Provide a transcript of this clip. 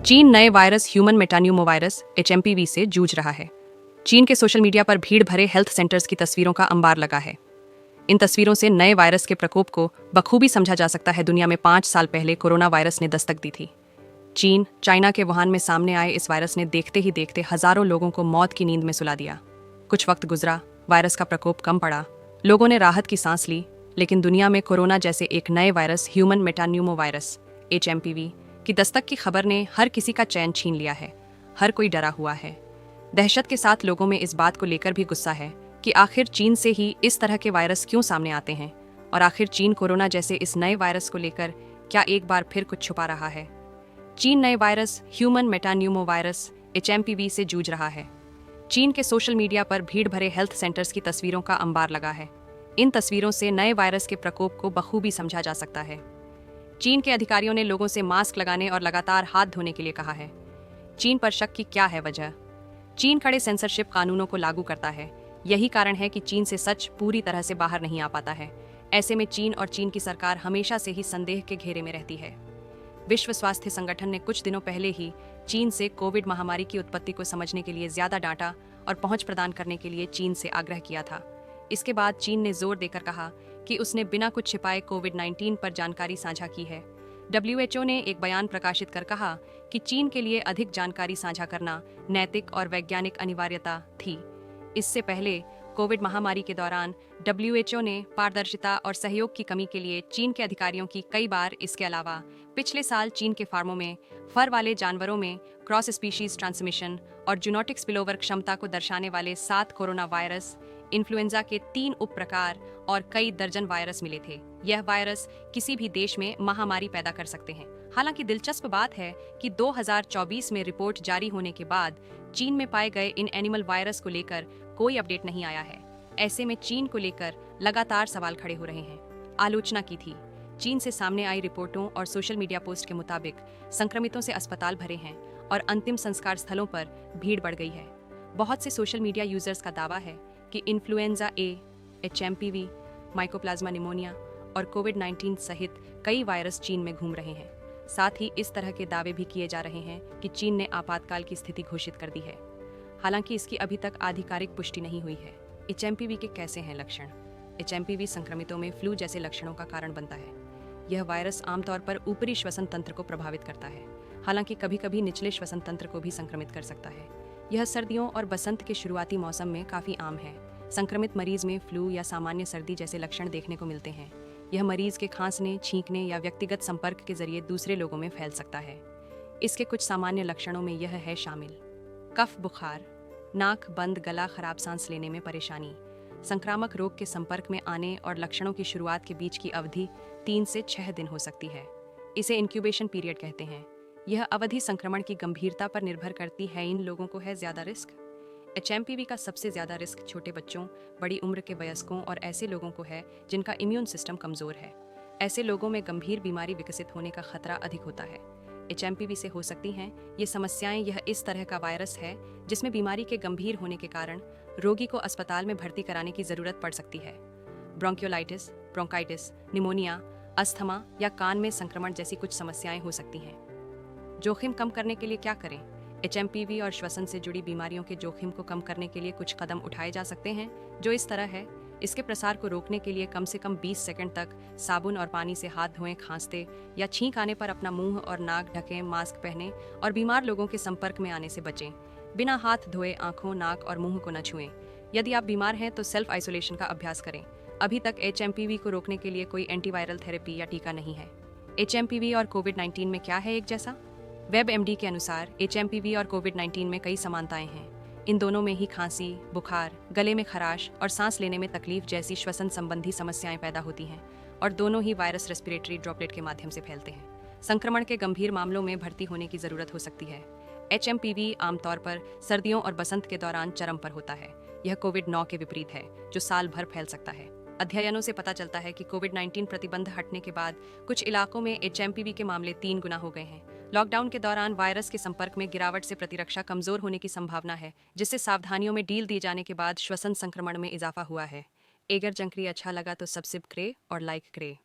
चीन नए virus human metapneumovirus HMPV से जूझ रहा है। चीन के सोशल मीडिया पर भीड़ भरे हेल्थ सेंटर्स की तस्वीरों का अंबार लगा है। इन तस्वीरों से नए वायरस के प्रकोप को बखूबी समझा जा सकता है। दुनिया में 5 साल पहले कोरोना वायरस ने दस्तक दी थी। चाइना के वुहान में सामने आए इस वायरस ने देखते ही देखते हजारों लोगों को मौत की नींद में सुला दिया। कुछ वक्त गुजरा, वायरस का प्रकोप कम पड़ा, लोगों ने राहत की सांस ली, लेकिन दुनिया में कोरोना जैसे एक नए वायरस ह्यूमन मेटान्यूमोवायरस एचएमपीवी की दस्तक की खबर ने हर किसी का चैन छीन लिया है। हर कोई डरा हुआ है। दहशत के साथ लोगों में इस बात को लेकर भी गुस्सा है कि आखिर चीन से ही इस तरह के वायरस क्यों सामने आते हैं, और आखिर चीन कोरोना जैसे इस नए वायरस को लेकर क्या एक बार फिर कुछ छुपा रहा है। चीन नए वायरस ह्यूमन मेटान्यूमोवायरस एचएमपीवी से जूझ रहा है। चीन के सोशल मीडिया पर भीड़ भरे हेल्थ सेंटर्स की तस्वीरों का अंबार लगा है। इन तस्वीरों से नए वायरस के प्रकोप को बखूबी समझा जा सकता है। चीन के अधिकारियों ने लोगों से मास्क लगाने और लगातार हाथ धोने के लिए कहा है। चीन पर शक की क्या है वजह? चीन कड़े सेंसरशिप कानूनों को लागू करता है। यही कारण है कि चीन से सच पूरी तरह से बाहर नहीं आ पाता है। ऐसे में चीन और चीन की सरकार हमेशा से ही संदेह के घेरे में रहती है। विश्व स्वास्थ्य संगठन ने कुछ दिनों पहले ही चीन से कोविड महामारी की उत्पत्ति को समझने के लिए ज्यादा डाटा और पहुंच प्रदान करने के लिए चीन से आग्रह किया था। इसके बाद चीन ने जोर देकर कहा कि उसने बिना कुछ छिपाए कोविड-19 पर जानकारी साझा की है। WHO ने एक बयान प्रकाशित कर कहा कि चीन के लिए अधिक जानकारी साझा करना नैतिक और वैज्ञानिक अनिवार्यता थी। इससे पहले कोविड महामारी के दौरान WHO ने पारदर्शिता और सहयोग की कमी के लिए चीन के अधिकारियों की कई बार इसके अलावा पिछले साल चीन के फार्मों में फर वाले जानवरों में क्रॉस स्पीशीज ट्रांसमिशन और जूनोटिक स्पिलओवर क्षमता को दर्शाने वाले 7 कोरोना वायरस, इन्फ्लुएंजा के 3 उप प्रकार और कई दर्जन वायरस मिले थे। यह वायरस किसी भी देश में महामारी पैदा कर सकते हैं। हालांकि दिलचस्प बात है कि 2024 में रिपोर्ट जारी होने के बाद चीन में पाए गए इन एनिमल वायरस को लेकर कोई अपडेट नहीं आया है। ऐसे में चीन को लेकर लगातार सवाल खड़े हो रहे हैं। आलोचना की थी। चीन से सामने आई रिपोर्टों और सोशल मीडिया पोस्ट के मुताबिक संक्रमितों से अस्पताल भरे हैं और अंतिम संस्कार स्थलों पर भीड़ बढ़ गई है। बहुत से सोशल मीडिया यूजर्स का दावा है कि इन्फ्लुएंजा ए, एचएमपीवी, माइकोप्लाज्मा निमोनिया और कोविड-19 सहित कई वायरस चीन में घूम रहे हैं। साथ ही इस तरह के दावे भी किए जा रहे हैं कि चीन ने आपातकाल की स्थिति घोषित कर दी है। हालांकि इसकी अभी तक आधिकारिक पुष्टि नहीं हुई है। एचएमपीवी के कैसे हैं लक्षण? एचएमपीवी संक्रमितों में फ्लू जैसे लक्षणों का कारण बनता है। यह वायरस आमतौर पर ऊपरी श्वसन तंत्र को प्रभावित करता है, हालांकि कभी-कभी निचले श्वसन तंत्र को भी संक्रमित कर सकता है। यह सर्दियों और बसंत के शुरुआती मौसम में काफी आम है। संक्रमित मरीज में फ्लू या सामान्य सर्दी जैसे लक्षण देखने को मिलते हैं। यह मरीज के खांसने, छींकने या व्यक्तिगत संपर्क के जरिए दूसरे लोगों में फैल सकता है। इसके कुछ सामान्य लक्षणों में यह है शामिल: कफ, बुखार, नाक बंद, गला खराब, सांस लेने में परेशानी। संक्रामक रोग के संपर्क में आने और लक्षणों की शुरुआत के बीच की अवधि 3 से 6 दिन हो सकती है। इसे इंक्यूबेशन पीरियड कहते हैं। यह अवधि संक्रमण की गंभीरता पर निर्भर करती है। इन लोगों को है ज्यादा रिस्क। एचएमपीवी का सबसे ज्यादा रिस्क छोटे बच्चों, बड़ी उम्र के वयस्कों और ऐसे लोगों को है जिनका इम्यून सिस्टम कमजोर है। ऐसे लोगों में गंभीर बीमारी विकसित होने का खतरा अधिक होता है। एचएमपीवी से हो सकती हैं ये समस्याएं। यह इस तरह का वायरस है जिसमें बीमारी के गंभीर होने के कारण रोगी को अस्पताल में भर्ती कराने की जरूरत पड़ सकती है। ब्रोंकियोलाइटिस, ब्रोंकाइटिस, निमोनिया, अस्थमा या कान में संक्रमण जैसी कुछ समस्याएं हो सकती हैं। जोखिम कम करने के लिए क्या करें? एचएमपीवी और श्वसन से जुड़ी बीमारियों के जोखिम को कम करने के लिए कुछ कदम उठाए जा सकते हैं, जो इस तरह है। इसके प्रसार को रोकने के लिए कम से कम 20 सेकंड तक साबुन और पानी से हाथ धोएं। खांसते या छींक आने पर अपना मुंह और नाक ढकें। मास्क पहनें और बीमार लोगों के संपर्क में आने से बचें। बिना हाथ धोए आंखों, नाक और मुंह को न छुएं। यदि आप बीमार हैं तो सेल्फ आइसोलेशन का अभ्यास करें। अभी तक एचएमपीवी को रोकने के लिए कोई एंटीवायरल थेरेपी या टीका नहीं है। एचएमपीवी और कोविड-19 में क्या है एक जैसा? WebMD के अनुसार एचएमपीवी और कोविड-19 में कई समानताएं हैं। इन दोनों में ही खांसी, बुखार, गले में खराश और सांस लेने में तकलीफ जैसी श्वसन संबंधी समस्याएं पैदा होती हैं, और दोनों ही वायरस रेस्पिरेटरी ड्रॉपलेट के माध्यम से फैलते हैं। संक्रमण के गंभीर मामलों में भर्ती होने की जरूरत हो सकती है। एचएमपीवी आमतौर पर सर्दियों और बसंत के दौरान चरम पर होता है। यह कोविड-9 के विपरीत है, जो साल भर फैल सकता है। अध्ययनों से पता चलता है कि कोविड-19 प्रतिबंध हटने के बाद कुछ इलाकों में एचएमपीवी के मामले 3 गुना हो गए हैं। लॉकडाउन के दौरान वायरस के संपर्क में गिरावट से प्रतिरक्षा कमजोर होने की संभावना है, जिससे सावधानियों में ढील दी जाने के बाद श्वसन संक्रमण में इजाफा हुआ है। अगर जानकारी अच्छा लगा तो सब्सक्राइब करें और लाइक करें।